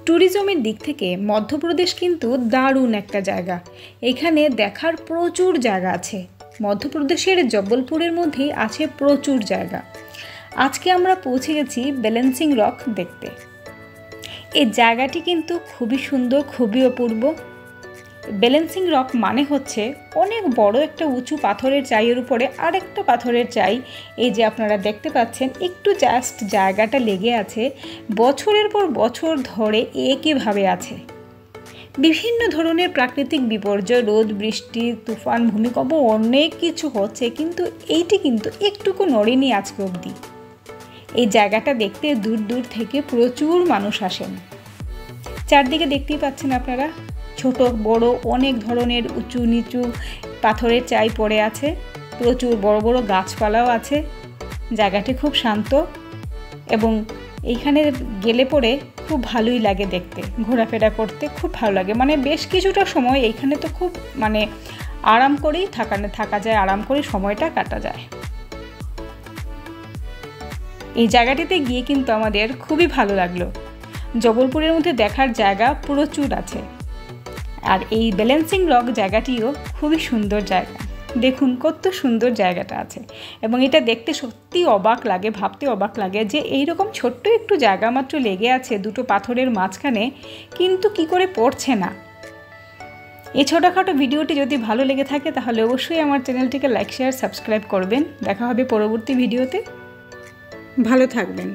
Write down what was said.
ট্যুরিজমের দিক থেকে মধ্যপ্রদেশ কিন্তু দারুণ একটা জায়গা। এখানে দেখার প্রচুর জায়গা আছে। মধ্যপ্রদেশের জব্বলপুরের মধ্যেই আছে প্রচুর জায়গা। আজকে আমরা পৌঁছে গেছি ব্যালেন্সিং রক দেখতে। এই জায়গাটি কিন্তু খুবই সুন্দর, খুবই অপূর্ব। ব্যালেন্সিং রক মানে হচ্ছে অনেক বড় একটা উঁচু পাথরের চাইয়ের উপরে আরেকটা পাথরের চাই। এই যে আপনারা দেখতে পাচ্ছেন, একটু জাস্ট জায়গাটা লেগে আছে, বছরের পর বছর ধরে একইভাবে আছে। বিভিন্ন ধরনের প্রাকৃতিক বিপর্যয়, রোদ, বৃষ্টি, তুফান, ভূমিকম্প অনেক কিছু হচ্ছে, কিন্তু এইটি কিন্তু একটুকু নড়েনি আজকে অবধি। এই জায়গাটা দেখতে দূর দূর থেকে প্রচুর মানুষ আসেন। চারদিকে দেখতেই পাচ্ছেন আপনারা, ছোট বড় অনেক ধরনের উঁচু নিচু পাথরের চাই পড়ে আছে, প্রচুর বড় বড় গাছপালাও আছে। জায়গাটি খুব শান্ত এবং এইখানে গেলে পরে খুব ভালোই লাগে দেখতে, ঘোরাফেরা করতে খুব ভালো লাগে। মানে বেশ কিছুটা সময় এইখানে তো খুব আরাম করেই থাকা যায়, আরাম করে সময়টা কাটা যায়। এই জায়গাটিতে গিয়ে কিন্তু আমাদের খুবই ভালো লাগলো। জব্বলপুরের মধ্যে দেখার জায়গা প্রচুর আছে। আর এই ব্যালেন্সিং রক জায়গাটিও খুবই সুন্দর জায়গা। দেখুন কত সুন্দর জায়গাটা আছে, এবং এটা দেখতে সত্যি অবাক লাগে, ভাবতে অবাক লাগে যে এইরকম ছোট্ট একটু জায়গা মাত্র লেগে আছে দুটো পাথরের মাঝখানে, কিন্তু কি করে পড়ছে না। এই ছোটোখাটো ভিডিওটি যদি ভালো লেগে থাকে তাহলে অবশ্যই আমার চ্যানেলটিকে লাইক, শেয়ার, সাবস্ক্রাইব করবেন। দেখা হবে পরবর্তী ভিডিওতে। ভালো থাকবেন।